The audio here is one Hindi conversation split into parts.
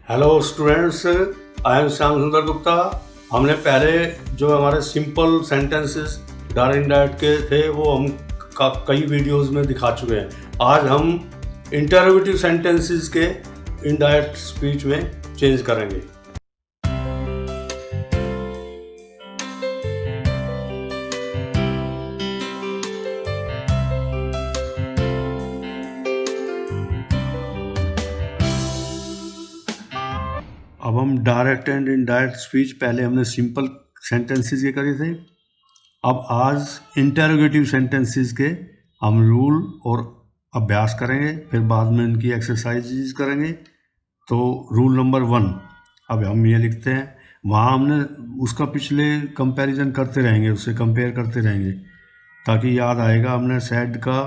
Hello students, I am Shyam सुंदर गुप्ता। हमने पहले जो हमारे सिंपल सेंटेंसेस डायरेक्ट इनडायरेक्ट के थे वो हम कई वीडियोस में दिखा चुके हैं। आज हम इंटरोगेटिव सेंटेंसेस के इनडायरेक्ट स्पीच में चेंज करेंगे। अब हम डायरेक्ट एंड इनडायरेक्ट स्पीच पहले हमने सिंपल सेंटेंसेस के करे थे। अब आज इंटरोगेटिव सेंटेंसेस के हम रूल और अभ्यास करेंगे, फिर बाद में इनकी एक्सरसाइजेज करेंगे। तो रूल नंबर 1 अब हम ये लिखते हैं, वहाँ हमने उसका पिछले कंपैरिजन करते रहेंगे, उससे कंपेयर करते रहेंगे ताकि याद आएगा हमने सेड का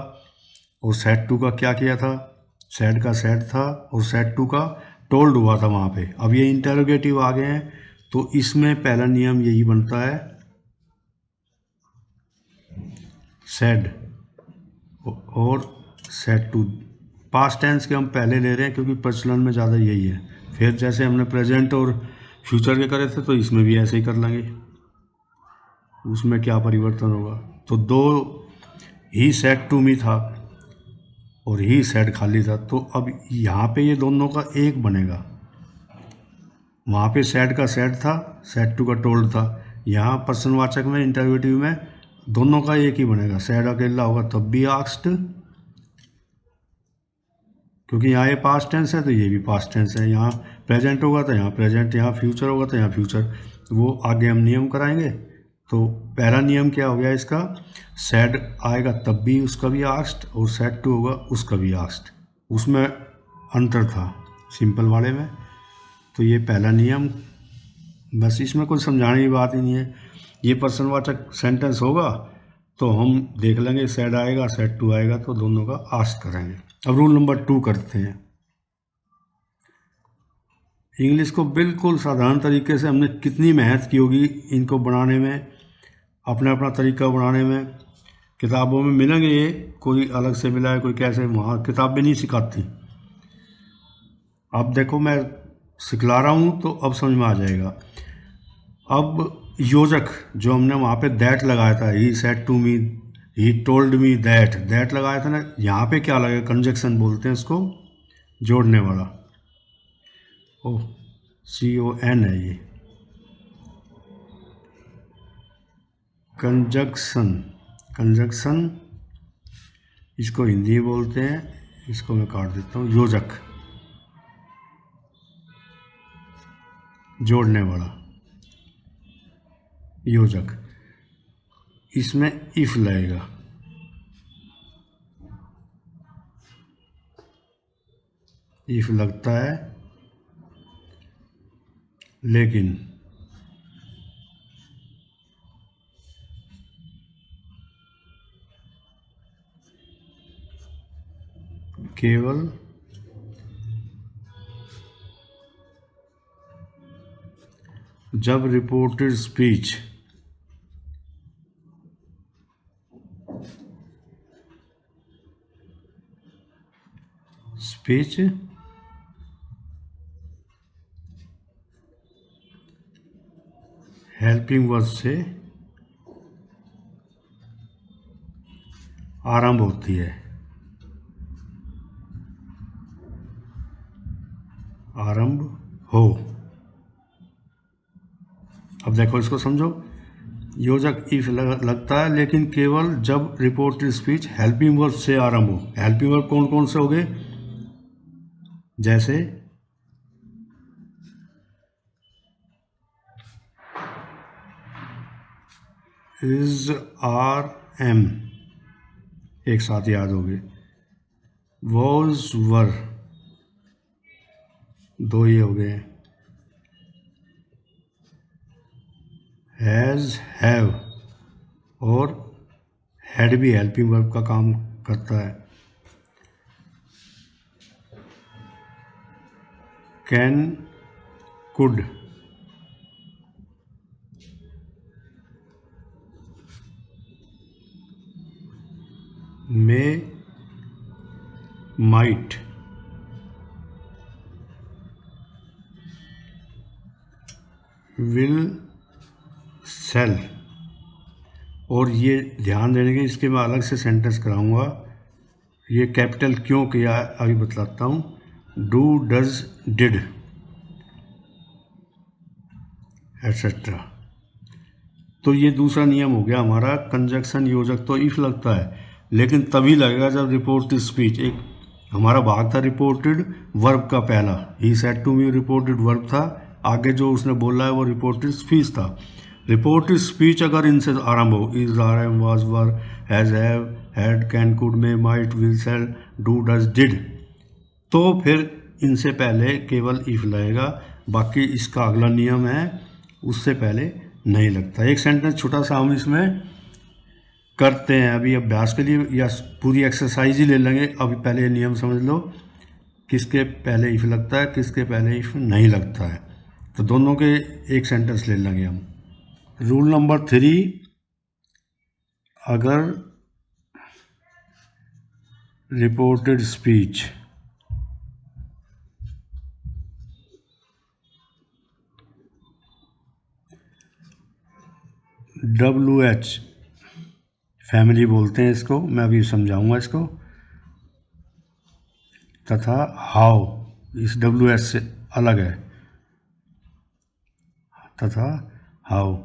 और सेड टू का क्या किया था। सेड का सेड था और सेड टू का टोल्ड हुआ था वहाँ पे। अब ये इंटरोगेटिव आ गए हैं तो इसमें पहला नियम यही बनता है, सेड और सेड टू। पास्ट टेंस के हम पहले ले रहे हैं क्योंकि प्रचलन में ज़्यादा यही है। फिर जैसे हमने प्रेजेंट और फ्यूचर के करे थे तो इसमें भी ऐसे ही कर लेंगे, उसमें क्या परिवर्तन होगा। तो दो ही सेड टू मी था और ही सेड खाली था, तो अब यहाँ पे ये दोनों का एक बनेगा। वहाँ पे सेड का सेड था, सेड टू का टोल्ड था। यहाँ प्रश्नवाचक में इंटरोगेटिव में दोनों का एक ही बनेगा। सेड अकेला होगा तब भी आस्क्ड, क्योंकि यहाँ ये पास्ट टेंस है तो ये भी पास्ट टेंस है। यहाँ प्रेजेंट होगा तो यहाँ प्रेजेंट, यहाँ फ्यूचर होगा तो यहाँ फ्यूचर। वो आगे हम नियम कराएंगे। तो पहला नियम क्या हो गया इसका, सेड आएगा तब भी उसका भी आस्क्ड और सेड टू होगा उसका भी आस्क्ड। उसमें अंतर था सिंपल वाले में। तो ये पहला नियम, बस इसमें कोई समझाने की बात ही नहीं है। ये प्रश्नवाचक सेंटेंस होगा तो हम देख लेंगे, सेड आएगा सेड टू आएगा तो दोनों का आस्क करेंगे। अब रूल नंबर 2 करते हैं। इंग्लिश को बिल्कुल साधारण तरीके से हमने कितनी मेहनत की होगी इनको बनाने में, अपना अपना तरीका बनाने में। किताबों में मिलेंगे ये, कोई अलग से मिला है कोई कैसे, वहाँ किताबें नहीं सिखाती। अब देखो मैं सिखला रहा हूँ तो अब समझ में आ जाएगा। अब योजक जो हमने वहाँ पे दैट लगाया था, he said to me, he told me that लगाया था ना, यहाँ पे क्या लगेगा, कंजक्शन बोलते हैं इसको, जोड़ने वाला। ओह, CON है ये, कंजक्शन इसको हिंदी बोलते हैं। इसको मैं काट देता हूँ, योजक जोड़ने वाला योजक। इसमें इफ लगेगा, इफ लगता है लेकिन केवल जब रिपोर्टेड स्पीच हेल्पिंग वर्ड से आरंभ होती है, आरंभ हो। अब देखो इसको समझो, योजक इफ लगता है लेकिन केवल जब रिपोर्टेड स्पीच हेल्पिंग वर्ब से आरंभ हो। हेल्पिंग वर्ब कौन कौन से हो गए, जैसे इज, आर, एम एक साथ याद हो गए। वॉज, वर दो ही हो गए। हैज़, हैव और हैड भी हेल्पिंग वर्ब का काम करता है। Can, could, may, might, will shall, और ये ध्यान देने के, इसके मैं अलग से सेंटेंस कराऊंगा। ये कैपिटल क्यों किया है अभी बतलाता हूँ। Do, does, did etcetera. तो ये दूसरा नियम हो गया हमारा। कंजक्शन योजक तो इफ लगता है, लेकिन तभी लगेगा जब रिपोर्टेड स्पीच, एक हमारा भाग था रिपोर्टेड वर्ब का पहला, he said to me reported verb था, आगे जो उसने बोला है वो रिपोर्टेड स्पीच था। रिपोर्टेड स्पीच अगर इनसे आरंभ हो, is, are, am, was, were, has, have, had, can, could, may, might, will, shall, do, does, did, तो फिर इनसे पहले केवल इफ लगेगा। बाकी इसका अगला नियम है उससे पहले नहीं लगता। एक सेंटेंस छोटा सा हम इसमें करते हैं अभी अभ्यास के लिए, या पूरी एक्सरसाइज ही ले लेंगे। अभी पहले ये नियम समझ लो, किसके पहले इफ लगता है, किसके पहले इफ नहीं लगता है। तो दोनों के एक सेंटेंस ले लेंगे हम। रूल नंबर 3, अगर रिपोर्टेड स्पीच WH फैमिली बोलते हैं इसको, मैं अभी समझाऊंगा इसको, तथा हाउ इस WH से अलग है, तथा हाउ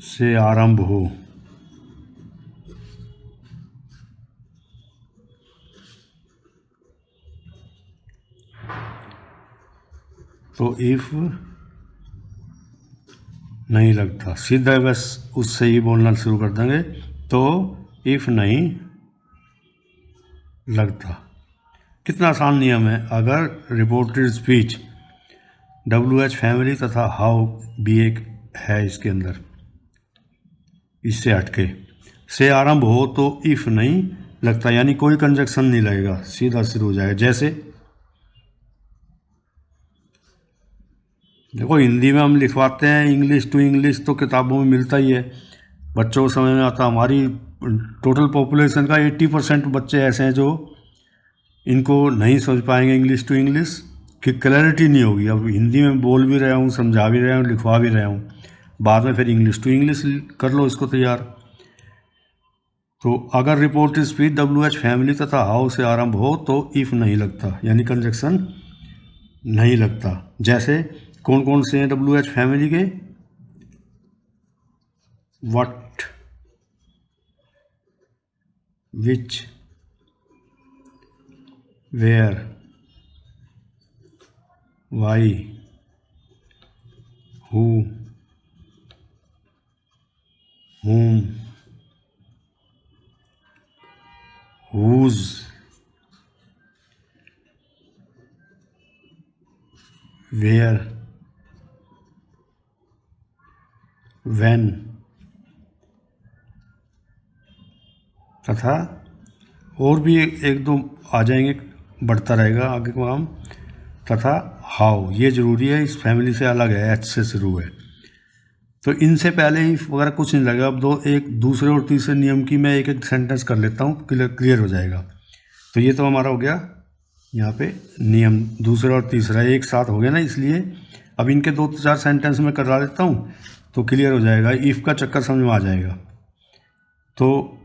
से आरंभ हो, तो इफ नहीं लगता। सीधा बस उससे ही बोलना शुरू कर देंगे, तो इफ नहीं लगता। कितना आसान नियम है। अगर रिपोर्टेड स्पीच WH फैमिली तथा हाउ भी एक है इसके अंदर, इससे हटके से आरंभ हो तो इफ नहीं लगता, यानी कोई कंजक्शन नहीं लगेगा, सीधा शुरू हो जाएगा। जैसे देखो हिंदी में हम लिखवाते हैं इंग्लिश टू इंग्लिश, तो किताबों में मिलता ही है, बच्चों को समझ में आता। हमारी टोटल पॉपुलेशन का 80% बच्चे ऐसे हैं जो इनको नहीं समझ पाएंगे इंग्लिश टू इंग्लिश, कि क्लैरिटी नहीं होगी। अब हिंदी में बोल भी रहा हूँ, समझा भी रहा हूँ, लिखवा भी रहा हूँ, बाद में फिर इंग्लिश टू इंग्लिश कर लो इसको तैयार। तो अगर रिपोर्टेड स्पीच WH फैमिली तथा हाउ से आरंभ हो तो इफ नहीं लगता, यानी कंजक्शन नहीं लगता। जैसे कौन कौन से हैं WH फैमिली के? What, which, where, why, who, whom, whose, where, when, तथा और भी एक दो आ जाएंगे, बढ़ता रहेगा आगे को हम, तथा हाउ। ये ज़रूरी है, इस फैमिली से अलग है, H से शुरू है। तो इनसे पहले ही वगैरह कुछ नहीं लगेगा। अब एक दूसरे और तीसरे नियम की मैं एक एक सेंटेंस कर लेता हूँ, क्लियर हो जाएगा। तो ये तो हमारा हो गया यहाँ पे नियम, दूसरा और तीसरा एक साथ हो गया ना, इसलिए अब इनके 2-4 सेंटेंस में करवा देता हूँ तो क्लियर हो जाएगा, इफ़ का चक्कर समझ में आ जाएगा। तो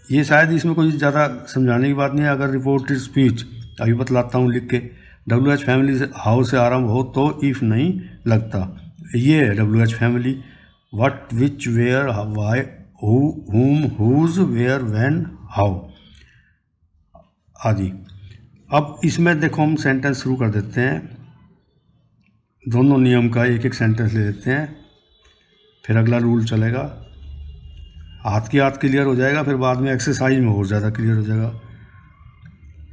ये शायद इसमें कोई ज़्यादा समझाने की बात नहीं है। अगर रिपोर्टेड स्पीच अभी बतलाता हूँ लिख के, WH फैमिली से हाउ से आरंभ हो तो इफ़ नहीं लगता। ये है WH family, what, which, where, why, who, whom, whose, where, when, how आदि। अब इसमें देखो हम सेंटेंस शुरू कर देते हैं, दोनों नियम का एक एक सेंटेंस ले लेते हैं, फिर अगला रूल चलेगा, हाथ की हाथ क्लियर हो जाएगा, फिर बाद में एक्सरसाइज में और ज़्यादा क्लियर हो जाएगा।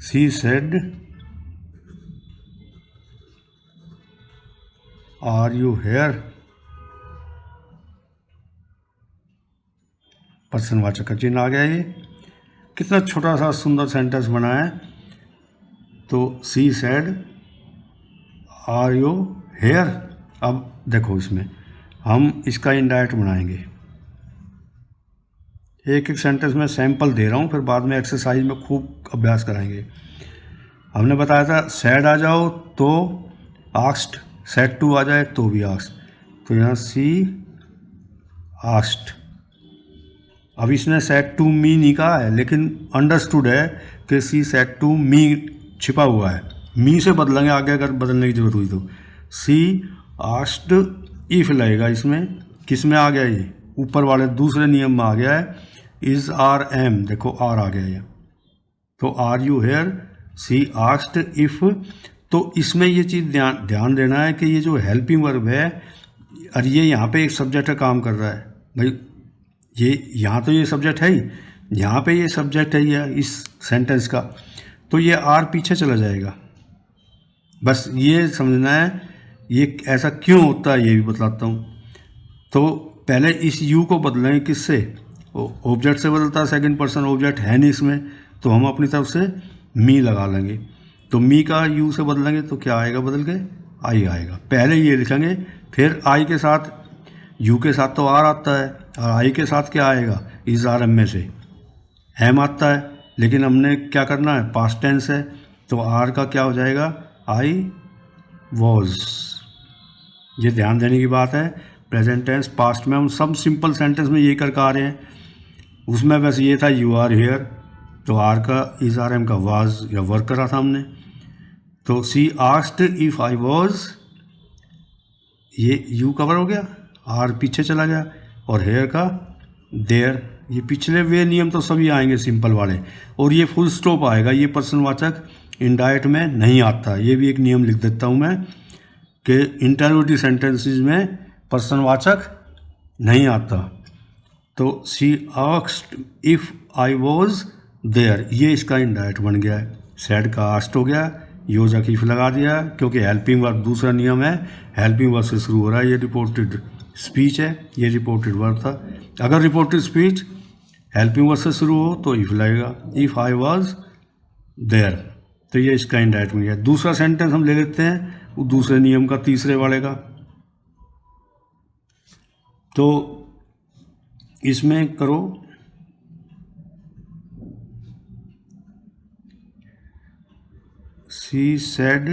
She said are you here, पर्सनवाचक का चिन्ह आ गया। ये कितना छोटा सा सुंदर सेंटेंस बना है। तो she said are you here. अब देखो इसमें हम इसका इनडायरेक्ट बनाएंगे, एक एक सेंटेंस में सैंपल दे रहा हूँ, फिर बाद में एक्सरसाइज में खूब अभ्यास कराएंगे। हमने बताया था सैड आ जाओ तो आस्क्ड, सेड टू आ जाए तो भी आस्क्ड, तो यहाँ सी आस्क्ड। अब इसने सेड टू मी नहीं कहा है, लेकिन अंडरस्टूड है कि सी सेड टू मी छिपा हुआ है, मी से बदलेंगे आगे अगर बदलने की जरूरत हुई तो। सी आस्क्ड इफ लगेगा इसमें, किस में आ गया ये, ऊपर वाले दूसरे नियम में आ गया है, इज आर एम, देखो आर आ गया ये, तो are you here, she asked if. तो इसमें ये चीज़ ध्यान देना है कि ये जो हेल्पिंग वर्ब है, और ये यहाँ पे एक सब्जेक्ट का काम कर रहा है भाई, ये यहाँ तो ये सब्जेक्ट है ही, यहाँ पे ये सब्जेक्ट है ये इस सेंटेंस का, तो ये आर पीछे चला जाएगा। बस ये समझना है ये ऐसा क्यों होता है, ये भी बतलाता हूँ। तो पहले इस यू को बदलेंगे किससे, ऑब्जेक्ट से बदलता है, सेकंड पर्सन ऑब्जेक्ट है नहीं इसमें, तो हम अपनी तरफ से मी लगा लेंगे। तो मी का यू से बदलेंगे तो क्या आएगा, बदल के आई आएगा। पहले ये लिखेंगे, फिर आई के साथ, यू के साथ तो आर आता है, और आई के साथ क्या आएगा, इज आर एम में से एम आता है, लेकिन हमने क्या करना है, पास्ट टेंस है, तो आर का क्या हो जाएगा, आई वॉज। ये ध्यान देने की बात है। प्रेजेंट टेंस पास्ट में हम सब सिंपल सेंटेंस में यही करके आ रहे हैं, उसमें बस ये था यू आर हेयर, तो आर का इज आर एम का वाज या वर्क करा था हमने। तो she asked if I was, ये यू कवर हो गया, आर पीछे चला गया, और हेयर का देयर। ये पिछले वे नियम तो सभी आएंगे सिंपल वाले, और ये फुल स्टॉप आएगा, ये पर्सनवाचक इनडायरेक्ट में नहीं आता। ये भी एक नियम लिख देता हूँ मैं कि इंटरोगेटिव सेंटेंसेस में पर्सनवाचक नहीं आता। तो she asked if I was there, ये इसका इनडायरेक्ट बन गया है। सैड का आस्क्ड हो गया, योजक इफ लगा दिया, क्योंकि हेल्पिंग वर्ब दूसरा नियम है, हेल्पिंग वर्ब से शुरू हो रहा है, ये रिपोर्टेड स्पीच है, ये रिपोर्टेड वर्ब था। अगर रिपोर्टेड स्पीच हेल्पिंग वर्ब से शुरू हो तो इफ लगेगा, इफ आई वॉज देयर, तो ये इसका इनडायरेक्ट बन गया। दूसरा सेंटेंस हम ले लेते हैं वो दूसरे नियम का, तीसरे वाले का। तो इसमें करो, सी सेड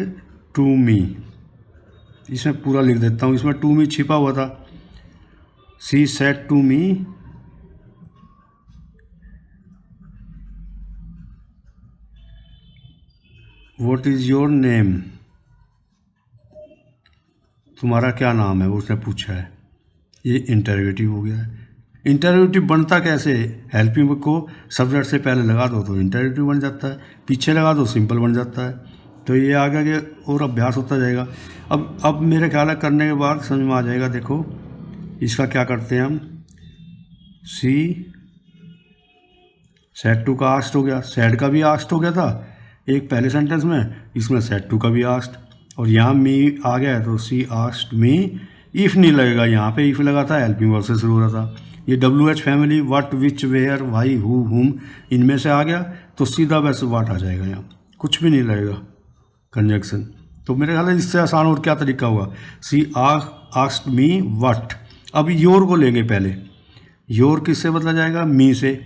टू मी, इसमें पूरा लिख देता हूँ, इसमें टू मी छिपा हुआ था। She said to me what is your name, तुम्हारा क्या नाम है, उसने पूछा है, ये इंटरोगेटिव हो गया है। इंटरोगेटिव बनता कैसे, हेल्पिंग वर्ब को सब्जेक्ट से पहले लगा दो तो इंटरोगेटिव बन जाता है, पीछे लगा दो सिंपल बन जाता है। तो ये आगे और अभ्यास होता जाएगा। अब मेरे ख्याल है करने के बाद समझ में आ जाएगा। देखो इसका क्या करते हैं हम, सी सेड टू का आस्क्ड हो गया, सेड का भी आस्क्ड हो गया था एक पहले सेंटेंस में, इसमें सेड टू का भी आस्क्ड, और यहाँ मी आ गया है तो सी आस्क्ड मी। इफ़ नहीं लगेगा, यहाँ पे इफ़ लगा था, हेल्पिंग वर्ब से शुरू हो रहा था। ये WH family, what, which, where, why, who, whom, इनमें से आ गया तो सीधा वैसे व्हाट आ जाएगा, यहाँ कुछ भी नहीं लगेगा कंजक्शन। तो मेरे ख्याल है इससे आसान और क्या तरीका होगा, सी आस्क्ड मी व्हाट। अब योर को लेंगे पहले, योर किससे बदला जाएगा, मी से।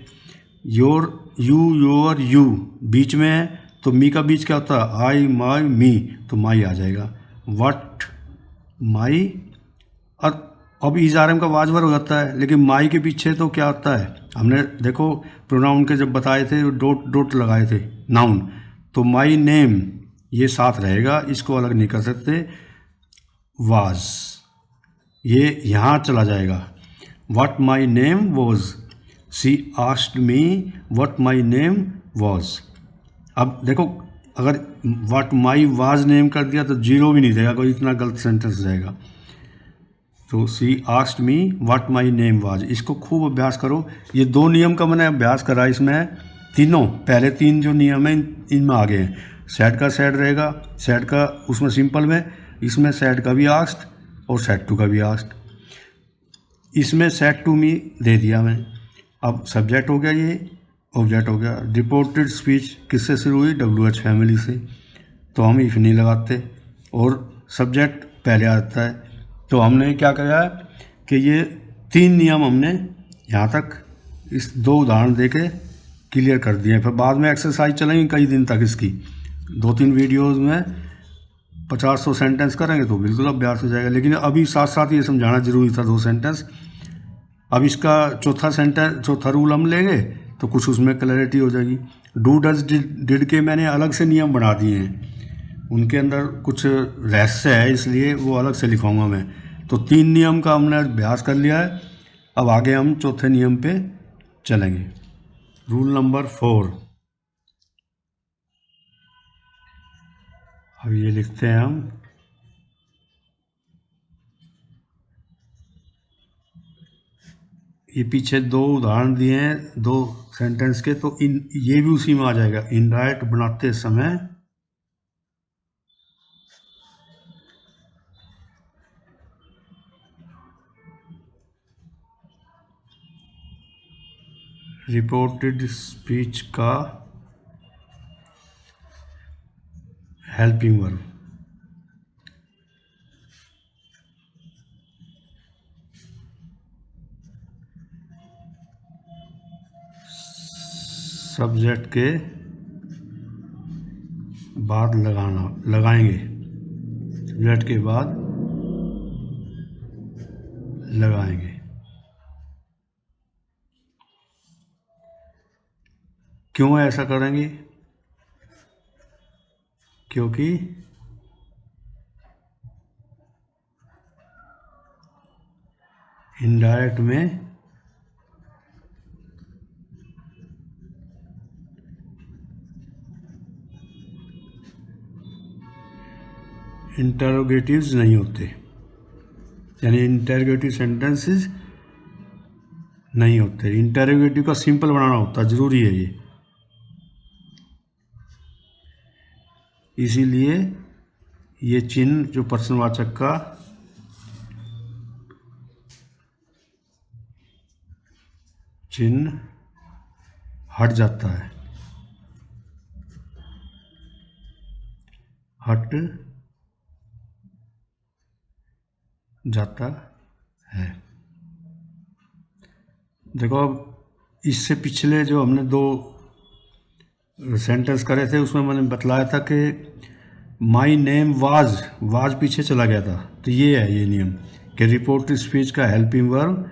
योर, यू, योर, यू बीच में है तो मी का बीच क्या होता है, आई, माई, मी, तो माई आ जाएगा। व्हाट, माई, और अब इज आर एम का वाजवर हो जाता है, लेकिन माई के पीछे तो क्या होता है, हमने देखो प्रोनाउन के जब बताए थे डॉट डॉट लगाए थे नाउन, तो माई नेम ये साथ रहेगा, इसको अलग नहीं कर सकते। वाज ये यहाँ चला जाएगा, what my name was, she asked me what my name was. अब देखो अगर व्हाट माई वाज नेम कर दिया तो जीरो भी नहीं देगा, कोई इतना गलत सेंटेंस जाएगा। तो she asked me what my name was, इसको खूब अभ्यास करो। ये दो नियम का मैंने अभ्यास करा, इसमें तीनों पहले तीन जो नियम हैं इनमें आ गए हैं। सेड का सेड रहेगा, सेड का उसमें सिंपल में, इसमें सेड का भी आस्क्ड और सेड टू का भी आस्क्ड। इसमें सेड टू मी दे दिया मैं। अब सब्जेक्ट हो गया, ये ऑब्जेक्ट हो गया। रिपोर्टेड स्पीच किससे शुरू हुई, WH फैमिली से, तो हम इफ नहीं लगाते और सब्जेक्ट पहले आता है। तो हमने क्या करा है कि ये तीन नियम हमने यहाँ तक इस दो उदाहरण दे के क्लियर कर दिए। फिर बाद में एक्सरसाइज चलेंगी कई दिन तक इसकी, 2-3 वीडियोज़ में 50-100 सेंटेंस करेंगे तो बिल्कुल अभ्यास हो जाएगा। लेकिन अभी साथ साथ ये समझाना जरूरी था 2 सेंटेंस। अब इसका चौथा रूल हम लेंगे तो कुछ उसमें क्लैरिटी हो जाएगी। डू डज डिड के मैंने अलग से नियम बना दिए हैं, उनके अंदर कुछ रहस्य है, इसलिए वो अलग से लिखाऊंगा मैं। तो 3 नियम का हमने अभ्यास कर लिया है। अब आगे हम चौथे नियम पे चलेंगे। रूल नंबर 4, अब ये लिखते हैं हम। ये पीछे 2 उदाहरण दिए हैं 2 सेंटेंस के, तो ये भी उसी में आ जाएगा। इनडायरेक्ट बनाते समय रिपोर्टेड स्पीच का हेल्पिंग वर्ब सब्जेक्ट के बाद लगाएंगे, सब्जेक्ट के बाद लगाएंगे। क्यों ऐसा करेंगे? क्योंकि इनडायरेक्ट में इंटरोगेटिव्स नहीं होते, यानी इंटरोगेटिव सेंटेंसेस नहीं होते। इंटरोगेटिव का सिंपल बनाना होता, जरूरी है ये। इसीलिए ये चिन्ह जो प्रश्नवाचक का चिन्ह हट जाता है, हट जाता है। देखो, अब इससे पिछले जो हमने 2 सेंटेंस करे थे उसमें मैंने बतलाया था कि माई नेम वाज पीछे चला गया था। तो ये है ये नियम कि रिपोर्टेड स्पीच का हेल्पिंग वर्ब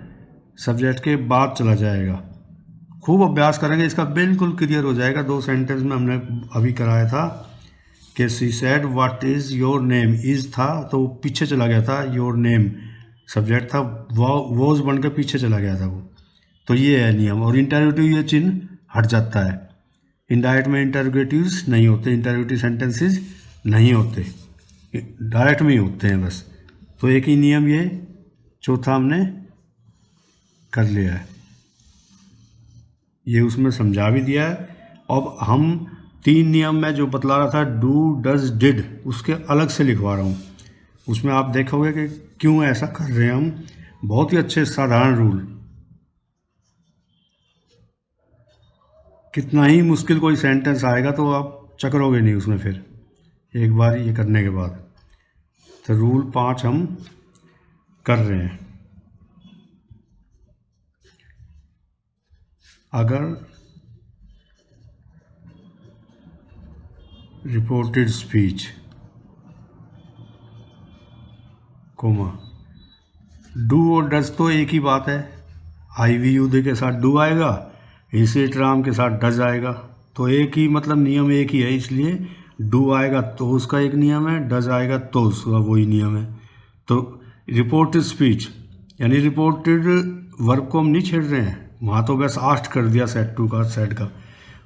सब्जेक्ट के बाद चला जाएगा। खूब अभ्यास करेंगे, इसका बिल्कुल क्लियर हो जाएगा। 2 सेंटेंस में हमने अभी कराया था कि she said what is your name, is था तो पीछे चला गया था, योर नेम सब्जेक्ट था, वॉज बन के पीछे चला गया था वो। तो ये है नियम। और इंटरोगेटिव ये चिन्ह हट जाता है। इनडायरेक्ट में इंटरोगेटिव्स नहीं होते, इंटरोगेटिव सेंटेंसेस नहीं होते, डायरेक्ट में ही होते हैं बस। तो एक ही नियम ये चौथा हमने कर लिया है, ये उसमें समझा भी दिया है। अब हम 3 नियम में जो बतला रहा था डू डज डिड, उसके अलग से लिखवा रहा हूँ। उसमें आप देखोगे कि क्यों ऐसा कर रहे हैं हम। बहुत ही अच्छे साधारण रूल, कितना ही मुश्किल कोई सेंटेंस आएगा तो आप चकरोगे नहीं उसमें फिर एक बार ये करने के बाद। तो रूल 5 हम कर रहे हैं। अगर रिपोर्टेड स्पीच कोमा डू और डज तो एक ही बात है। IVUD के साथ डू आएगा, इंसिट्राम के साथ डज आएगा, तो एक ही मतलब नियम एक ही है। इसलिए डू आएगा तो उसका एक नियम है, डज आएगा तो उसका वही नियम है। तो रिपोर्टेड स्पीच यानी रिपोर्टेड वर्ब को हम नहीं छेड़ रहे हैं, वहाँ तो बस आस्ट कर दिया सेट टू का, सेट का।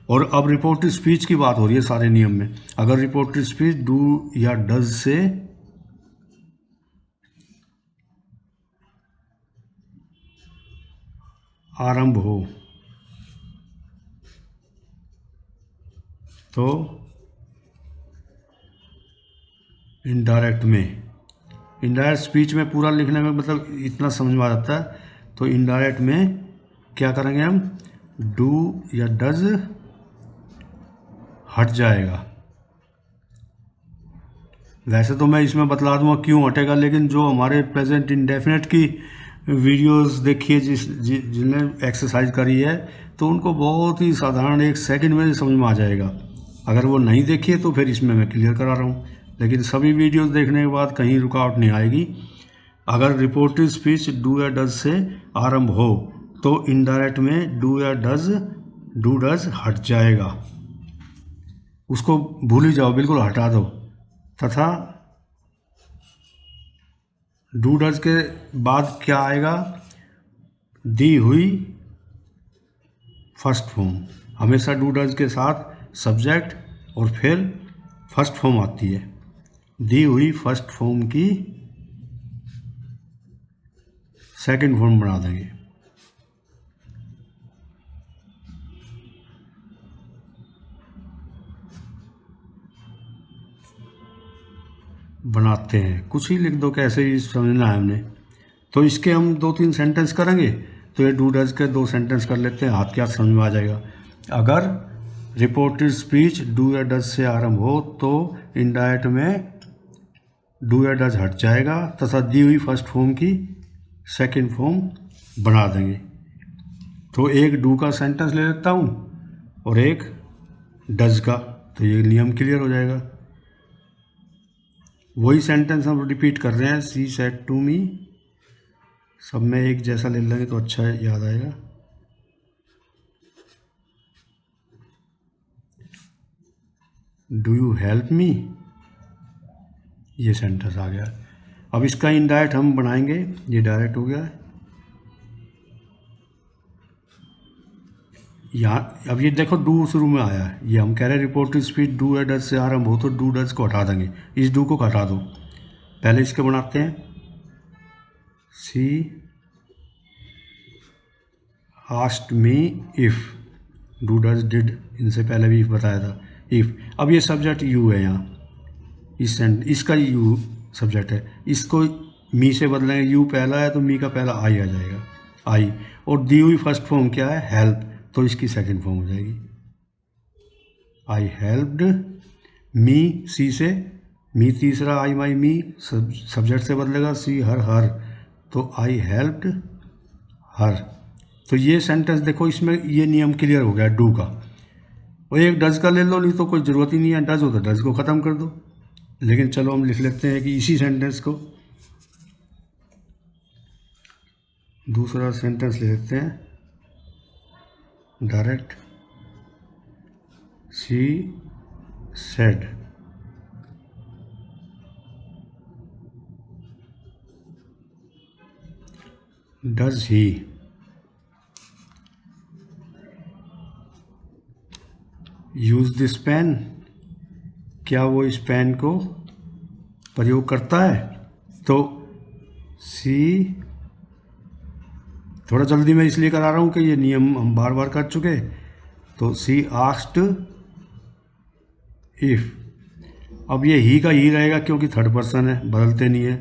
और अब रिपोर्टेड स्पीच की बात हो रही है सारे नियम में। अगर रिपोर्टेड स्पीच डू या डज से आरंभ हो तो इनडायरेक्ट में, इनडायरेक्ट स्पीच में पूरा लिखने में मतलब इतना समझ में आ जाता है। तो इनडायरेक्ट में क्या करेंगे हम, डू या डज हट जाएगा। वैसे तो मैं इसमें बतला दूंगा क्यों हटेगा, लेकिन जो हमारे प्रेजेंट इंडेफिनेट की वीडियोस देखिए जिन्हें एक्सरसाइज करी है तो उनको बहुत ही साधारण 1 सेकंड में समझ में आ जाएगा। अगर वो नहीं देखिए तो फिर इसमें मैं क्लियर करा रहा हूँ। लेकिन सभी वीडियोस देखने के बाद कहीं रुकावट नहीं आएगी। अगर रिपोर्टेड स्पीच डू या डज से आरंभ हो तो इनडायरेक्ट में डू या डू डज हट जाएगा, उसको भूल ही जाओ, बिल्कुल हटा दो। तथा डू डज के बाद क्या आएगा, दी हुई फर्स्ट फॉर्म। हमेशा डू डज के साथ सब्जेक्ट और फिर फर्स्ट फॉर्म आती है। दी हुई फर्स्ट फॉर्म की सेकंड फॉर्म बना देंगे। बनाते हैं, कुछ ही लिख दो, कैसे ही समझना है हमने। तो इसके हम 2-3 सेंटेंस करेंगे। तो ये डू डज के 2 सेंटेंस कर लेते हैं, हाथ के हाथ समझ में आ जाएगा। अगर रिपोर्टेड स्पीच डू या डज से आरंभ हो तो इनडायरेक्ट में डू या डज हट जाएगा तथा दी हुई फर्स्ट फॉर्म की सेकंड फॉर्म बना देंगे। तो एक डू का सेंटेंस ले लेता हूँ और एक डज का, तो ये नियम क्लियर हो जाएगा। वही सेंटेंस हम रिपीट कर रहे हैं, शी सेड टू मी। सब में एक जैसा ले लेंगे तो अच्छा है, याद आएगा। डू यू हेल्प मी, ये सेंटेंस आ गया। अब इसका इनडायरेक्ट हम बनाएंगे, ये डायरेक्ट हो गया है। यहाँ अब ये देखो डू शुरू में आया है, ये हम कह रहे हैं रिपोर्टेड स्पीच डू या डज से आरंभ हो तो डू डज को हटा देंगे, इस डू को हटा दो। पहले इसके बनाते हैं, she asked me if, do does did, इनसे पहले भी बताया था इफ़। अब ये सब्जेक्ट यू है यहाँ, इसका यू सब्जेक्ट है, इसको मी से बदलेंगे, यू पहला है तो मी का पहला आई आ जाएगा, आई। और दी हुई फर्स्ट फॉर्म क्या है, हेल्प, तो इसकी सेकंड फॉर्म हो जाएगी, आई हेल्प्ड मी। सी से मी तीसरा, आई माई मी, सब्जेक्ट से बदलेगा, सी हर, तो आई हेल्प्ड हर। तो ये सेंटेंस देखो, इसमें ये नियम क्लियर हो गया डू का। और एक डज का ले लो, नहीं तो कोई ज़रूरत ही नहीं है, डज हो तो डज को ख़त्म कर दो। लेकिन चलो हम लिख लेते हैं कि इसी सेंटेंस को दूसरा सेंटेंस ले लेते हैं direct, she said does he, use this pen, क्या वो इस पेन को प्रयोग करता है। तो सी, थोड़ा जल्दी में इसलिए करा रहा हूँ कि ये नियम हम बार बार कर चुके। तो सी आस्क्ड इफ़, अब ये ही का ही रहेगा क्योंकि थर्ड पर्सन है, बदलते नहीं है।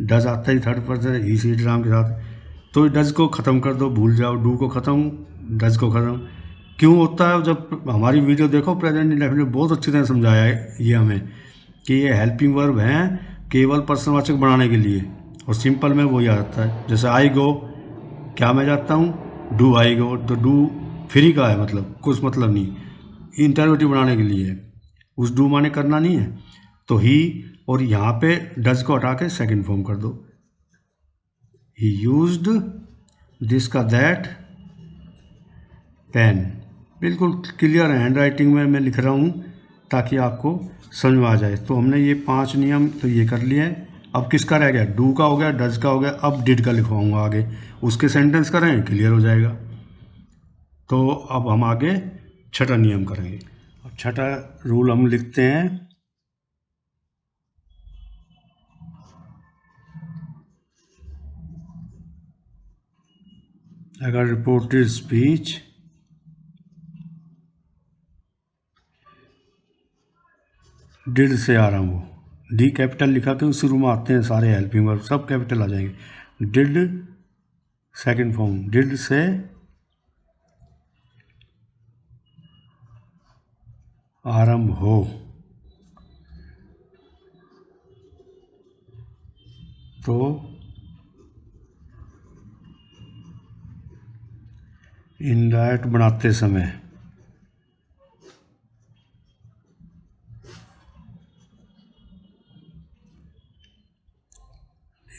डज आता ही थर्ड पर्सन है, ही सी ड्राम के साथ। तो डज को ख़त्म कर दो, भूल जाओ, डू को ख़त्म, डज को ख़त्म। क्यों होता है, जब हमारी वीडियो देखो प्रेजेंट इंडेफिनिट बहुत अच्छी तरह समझाया है ये हमें कि ये हेल्पिंग वर्ब हैं केवल प्रश्नवाचक बनाने के लिए, और सिंपल में वही आ जाता है। जैसे आई गो, क्या मैं जाता हूँ, डू आई गो, तो डू फ्री का है, मतलब कुछ मतलब नहीं, इंटरोगेटिव बनाने के लिए, उस डू माने करना नहीं है। तो ही, और यहाँ पे डज को हटा के सेकेंड फॉर्म कर दो, ही यूज्ड दिस का दैट पेन। बिल्कुल क्लियर हैंड राइटिंग में मैं लिख रहा हूँ ताकि आपको समझ में आ जाए। तो हमने ये 5 नियम तो ये कर लिए हैं। अब किसका रह गया, डू का हो गया, डज का हो गया, अब डिड का लिखवाऊंगा आगे, उसके सेंटेंस करें, क्लियर हो जाएगा। तो अब हम आगे छठा नियम करेंगे। अब छठा रूल हम लिखते हैं, अगर रिपोर्टेड स्पीच डिड से आरंभ हो, डी कैपिटल लिखा क्यों, शुरू में आते हैं सारे हेल्पिंग वर्ब, सब कैपिटल आ जाएंगे। डिड सेकंड फॉर्म, डिड से आरंभ हो तो इनडायरेक्ट बनाते समय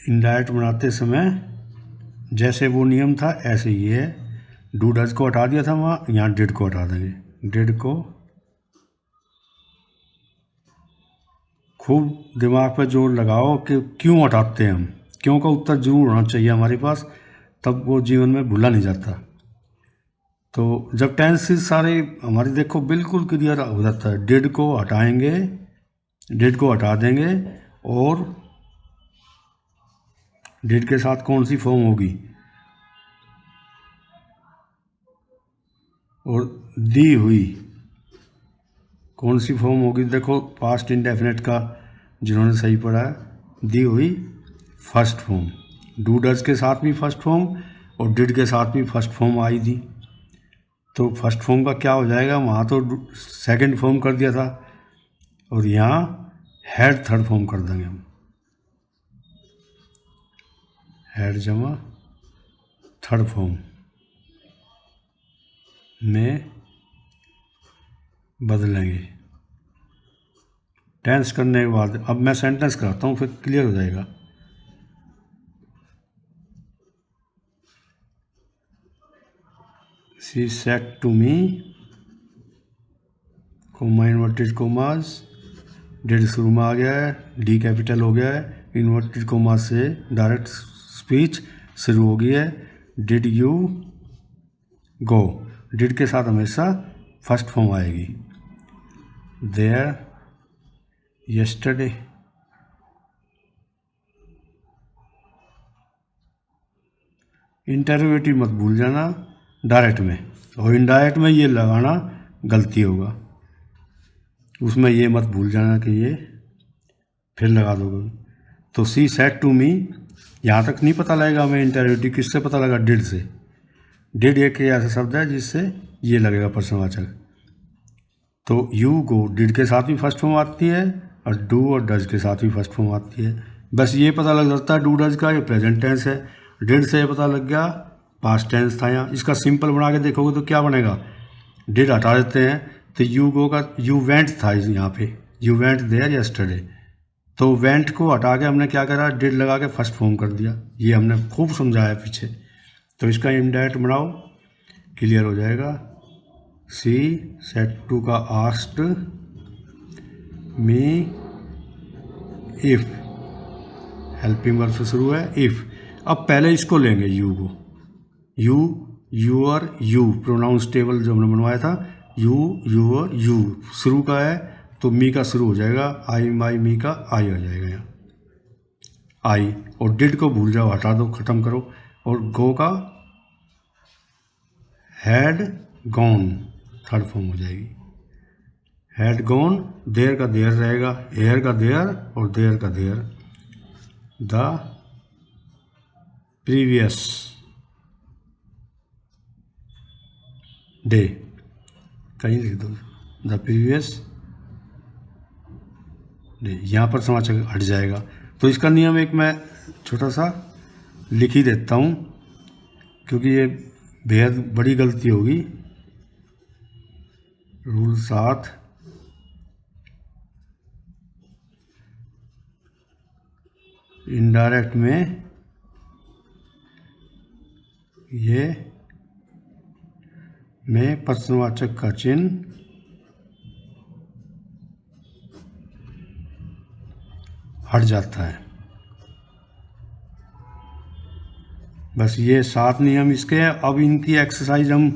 इनडायरेक्ट बनाते समय जैसे वो नियम था ऐसे ही है। डू डज को हटा दिया था वहाँ, यहाँ डिड को हटा देंगे। डिड को खूब दिमाग पे जोर लगाओ कि क्यों हटाते हैं हम, क्यों का उत्तर जरूर होना चाहिए हमारे पास, तब वो जीवन में भूला नहीं जाता। तो जब टेंसेस सारे हमारे देखो बिल्कुल क्लियर हो जाता है। डिड को हटाएंगे, डिड को हटा देंगे और डिड के साथ कौन सी फॉर्म होगी, और दी हुई कौन सी फॉर्म होगी। देखो पास्ट इंडेफिनेट का जिन्होंने सही पढ़ा है, दी हुई फर्स्ट फॉर्म। डू डज के साथ भी फर्स्ट फॉर्म और डिड के साथ भी फर्स्ट फॉर्म आई थी। तो फर्स्ट फॉर्म का क्या हो जाएगा, वहाँ तो सेकंड फॉर्म कर दिया था और यहाँ हैड थर्ड फॉर्म कर देंगे हम। हैड जमा थर्ड फॉर्म में बदलेंगे टेंस करने के बाद। अब मैं सेंटेंस कराता हूँ फिर क्लियर हो जाएगा। She said to me, comma inverted commas, did शुरू में आ गया है, डी कैपिटल हो गया है, इन्वर्टेड कोमा से डायरेक्ट स्पीच शुरू हो गई है। डिड यू गो, डिड के साथ हमेशा फर्स्ट फॉर्म आएगी। देयर यस्टरडे, इंटरोगेटिव मत भूल जाना डायरेक्ट में, और इनडायरेक्ट में ये लगाना गलती होगा, उसमें ये मत भूल जाना कि ये फिर लगा दोगे। तो सी सेड टू मी, यहाँ तक नहीं पता लगेगा हमें इंटरोगेटिव किससे पता लगा, डिड से। डिड एक ऐसा शब्द है जिससे ये लगेगा प्रश्नवाचक। तो यू गो डिड के साथ भी फर्स्ट फॉर्म आती है और डू और डज के साथ भी फर्स्ट फॉर्म आती है। बस ये पता लग जाता है डू डज का ये प्रेजेंट टेंस है। डिड से ये पता लग गया पास्ट टेंस था। यहाँ इसका सिंपल बना के देखोगे तो क्या बनेगा, डिड हटा देते हैं तो यू गो का यू वेंट था यहाँ पे, यू वेंट देयर यस्टरडे। तो वेंट को हटा के हमने क्या करा, डिड लगा के फर्स्ट फॉर्म कर दिया। ये हमने खूब समझाया पीछे। तो इसका इनडायरेक्ट बनाओ, क्लियर हो जाएगा। सी सेड टू का asked me if, helping verb से शुरू है इफ। अब पहले इसको लेंगे यू को, you your you pronouns table जो हमने बनवाया था, यू यूअर यू शुरू का है तो मी का शुरू हो जाएगा, आई माई मी का आई आ जाएगा यहाँ आई। और डिड को भूल जाओ, हटा दो, खत्म करो। और गो का हैड गॉन थर्ड फॉर्म हो जाएगी, हैड गॉन। देयर का देयर रहेगा, हेयर का देयर और देयर का देयर। द प्रीवियस डे कहीं लिख दो, द प्रीवियस डे, यहाँ पर समाचार हट जाएगा। तो इसका नियम एक मैं छोटा सा लिख ही देता हूँ क्योंकि ये बेहद बड़ी गलती होगी। रूल 7, इनडायरेक्ट में ये में प्रश्नवाचक का चिन्ह हट जाता है। बस ये 7 नियम इसके हैं। अब इनकी एक्सरसाइज हम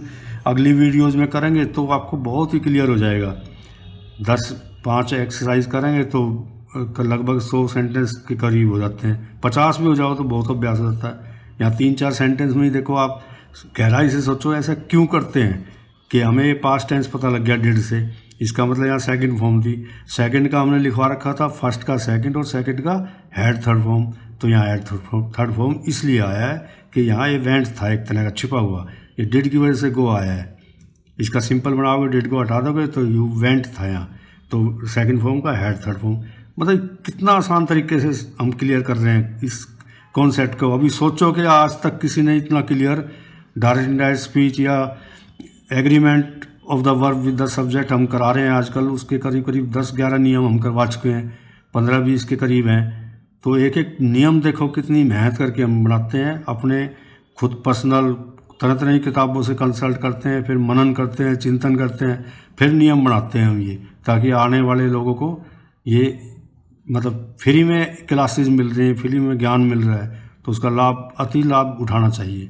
अगली वीडियोस में करेंगे तो आपको बहुत ही क्लियर हो जाएगा। 5 एक्सरसाइज करेंगे तो लगभग 100 सेंटेंस के करीब हो जाते हैं। 50 भी हो जाओ तो बहुत अभ्यास हो जाता है। यहाँ 3-4 सेंटेंस में ही देखो, आप गहराई से सोचो ऐसा क्यों करते हैं कि हमें पास्ट टेंस पता लग गया डिड से। इसका मतलब यहाँ सेकंड फॉर्म थी, सेकंड का हमने लिखवा रखा था, फर्स्ट का सेकंड और सेकंड का हैड थर्ड फॉर्म। तो यहाँ हैड थर्ड फॉर्म इसलिए आया है कि यहाँ ये वेंट था एक तरह का छिपा हुआ, ये डिड की वजह से गो आया है। इसका सिंपल बनाओगे, डिड को हटा दोगे तो यू वेंट था यहाँ, तो सेकंड फॉर्म का हैड थर्ड फॉर्म। मतलब कितना आसान तरीके से हम क्लियर कर रहे हैं इस कॉन्सेप्ट को। अभी सोचो कि आज तक किसी ने इतना क्लियर डायरेक्ट इनडायरेक्ट स्पीच या agreement of the verb with the subject हम करा रहे हैं आजकल, उसके करीब करीब 10-11 नियम हम करवा चुके हैं, 15-20 के करीब हैं। तो एक एक नियम देखो कितनी मेहनत करके हम बनाते हैं, अपने खुद पर्सनल तरह तरह की किताबों से कंसल्ट करते हैं, फिर मनन करते हैं, चिंतन करते हैं, फिर नियम बनाते हैं हम ये, ताकि आने वाले लोगों को ये मतलब फ्री में क्लासेस मिल रही हैं, फ्री में ज्ञान मिल रहा है, तो उसका लाभ अति लाभ उठाना चाहिए।